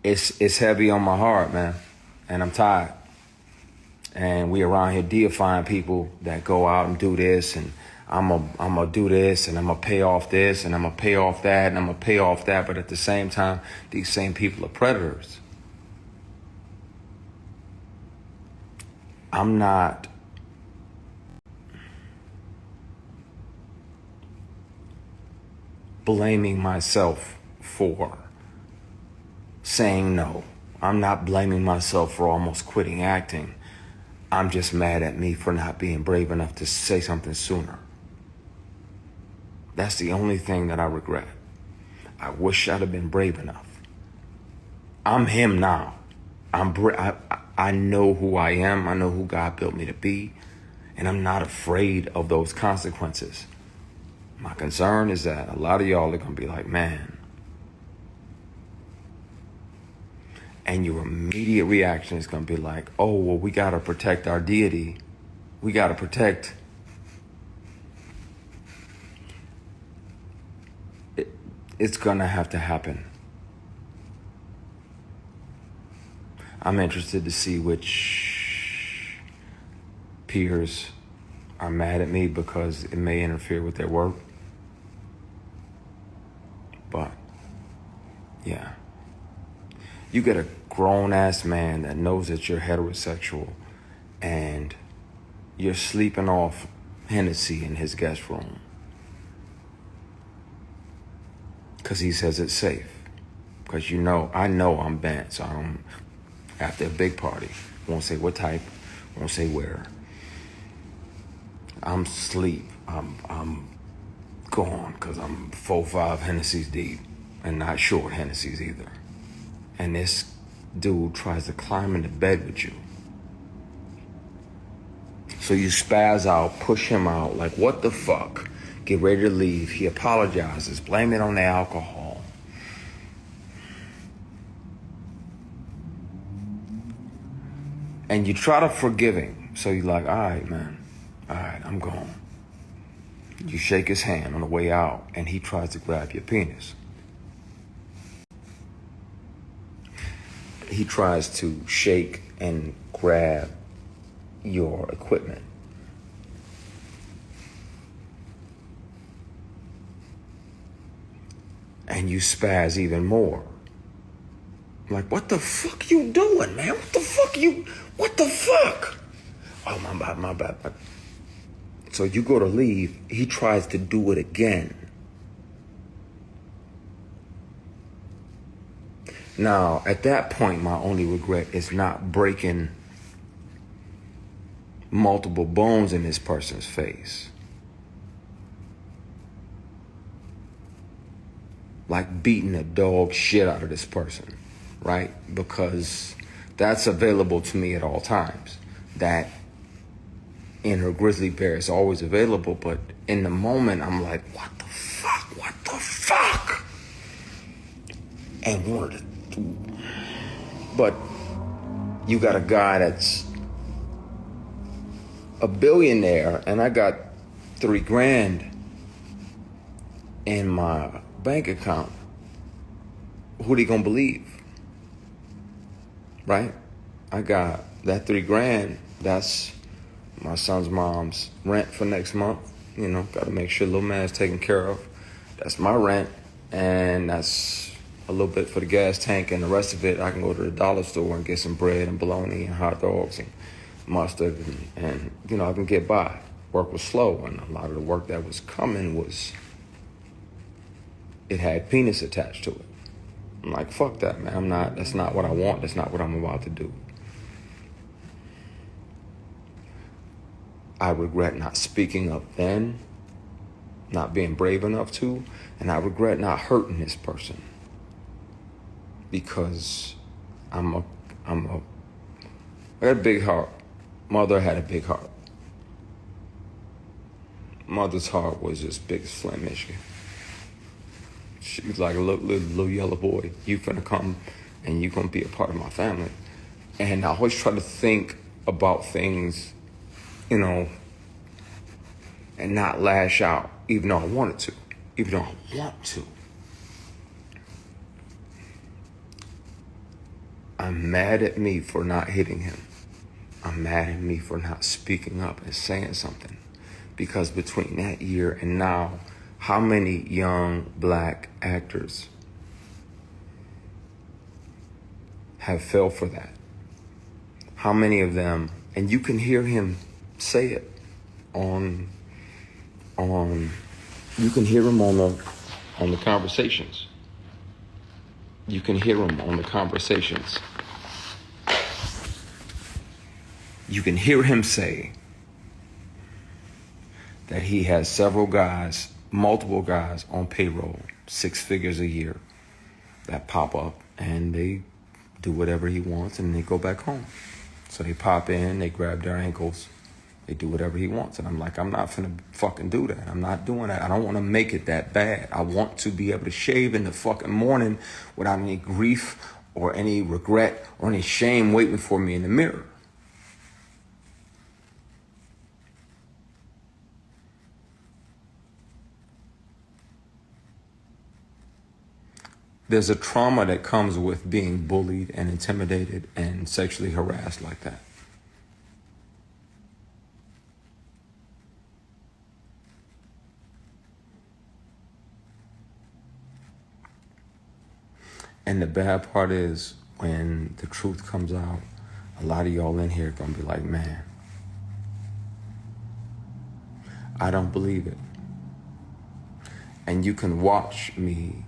it's heavy on my heart, man, and I'm tired. And we around here deifying people that go out and do this, and I'm gonna do this, and I'm gonna pay off this, and I'm gonna pay off that, and I'm gonna pay off that. But at the same time, these same people are predators. I'm not blaming myself for saying no. I'm not blaming myself for almost quitting acting. I'm just mad at me for not being brave enough to say something sooner. That's the only thing that I regret. I wish I'd have been brave enough. I'm him now. I know who I am. I know who God built me to be. And I'm not afraid of those consequences. My concern is that a lot of y'all are going to be like, man. And your immediate reaction is going to be like, oh, well, we got to protect our deity. We got to protect. It's going to have to happen. I'm interested to see which peers are mad at me because it may interfere with their work. But, yeah. You get a grown-ass man that knows that you're heterosexual and you're sleeping off Hennessy in his guest room because he says it's safe. Because I know I'm bent, so I don't, after a big party, won't say what type, won't say where. I'm sleep. I'm gone because I'm 4-5 Hennessy's deep and not short Hennessy's either. And this dude tries to climb into bed with you. So you spaz out, push him out, like, what the fuck? Get ready to leave. He apologizes, blame it on the alcohol. And you try to forgive him. So you're like, all right, man. All right, I'm gone. You shake his hand on the way out, and he tries to grab your penis. He tries to shake and grab your equipment. And you spaz even more. Like, what the fuck you doing, man? What the fuck? Oh, my bad. So you go to leave, he tries to do it again. Now, at that point, my only regret is not breaking multiple bones in this person's face. Like beating the dog shit out of this person, right? Because that's available to me at all times. That inner grizzly bear is always available, but in the moment, I'm like, what the fuck? And wanted to. But you got a guy that's a billionaire, and I got $3,000 in my bank account. Who they gonna believe? Right? I got that $3,000. That's my son's mom's rent for next month. Got to make sure little man's taken care of. That's my rent, and that's a little bit for the gas tank, and the rest of it, I can go to the dollar store and get some bread and bologna and hot dogs and mustard, and I can get by. Work was slow, and a lot of the work that was coming it had penis attached to it. I'm like, fuck that, man. That's not what I want. That's not what I'm about to do. I regret not speaking up then, not being brave enough to, and I regret not hurting this person. Because I got a big heart. Mother had a big heart. Mother's heart was just big as Flint, Michigan. She was like a little yellow boy. You finna come and you gonna be a part of my family. And I always try to think about things, and not lash out, even though I wanted to, even though I want to. I'm mad at me for not hitting him. I'm mad at me for not speaking up and saying something. Because between that year and now, how many young black actors have fell for that? How many of them, and you can hear him say it on you can hear him on the conversations. You can hear him on the conversations. You can hear him say that he has several guys, multiple guys on payroll, 6 figures a year, that pop up and they do whatever he wants and they go back home. So they pop in, they grab their ankles, they do whatever he wants. And I'm like, I'm not finna fucking do that. I'm not doing that. I don't want to make it that bad. I want to be able to shave in the fucking morning without any grief or any regret or any shame waiting for me in the mirror. There's a trauma that comes with being bullied and intimidated and sexually harassed like that. And the bad part is when the truth comes out, a lot of y'all in here are gonna be like, man, I don't believe it. And you can watch me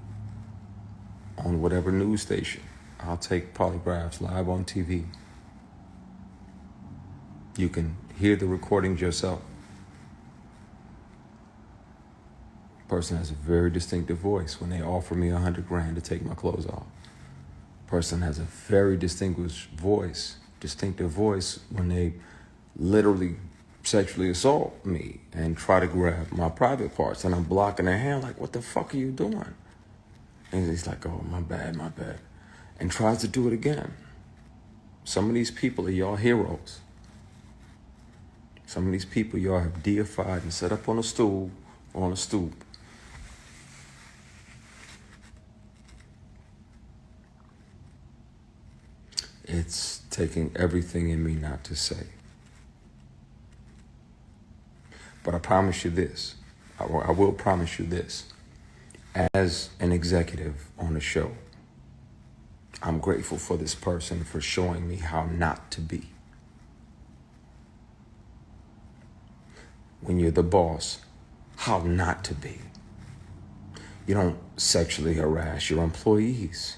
on whatever news station. I'll take polygraphs live on TV. You can hear the recordings yourself. Person has a very distinctive voice when they offer me $100,000 to take my clothes off. Person has a very distinctive voice when they literally sexually assault me and try to grab my private parts, and I'm blocking their hand like, what the fuck are you doing? And he's like, oh, my bad, and tries to do it again. Some of these people are y'all heroes. Some of these people y'all have deified and set up on a stool or on a stoop. It's taking everything in me not to say. But I promise you this, I will promise you this. As an executive on the show, I'm grateful for this person for showing me how not to be. When you're the boss, how not to be. You don't sexually harass your employees.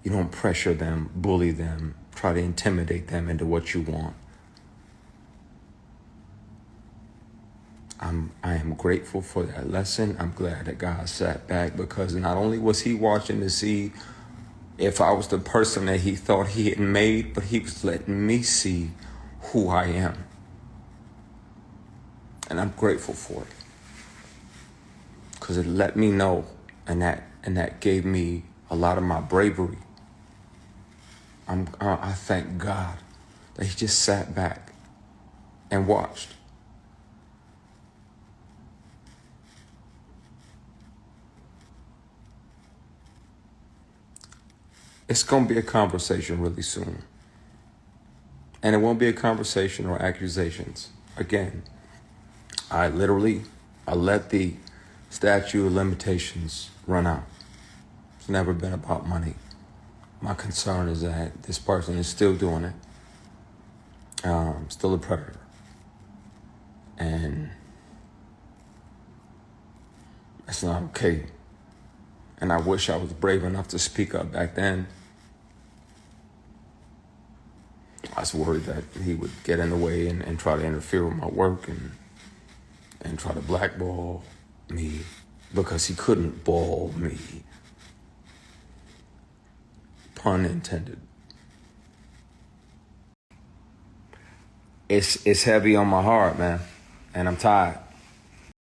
You don't pressure them, bully them, try to intimidate them into what you want. I am grateful for that lesson. I'm glad that God sat back, because not only was he watching to see if I was the person that he thought he had made, but he was letting me see who I am. And I'm grateful for it, because it let me know, and that gave me a lot of my bravery. I thank God that he just sat back and watched. It's going to be a conversation really soon. And it won't be a conversation or accusations. Again, I let the statute of limitations run out. It's never been about money. My concern is that this person is still doing it. Still a predator. And it's not okay. And I wish I was brave enough to speak up back then. I was worried that he would get in the way and try to interfere with my work and try to blackball me, because he couldn't ball me. Pun intended. It's heavy on my heart, man, and I'm tired.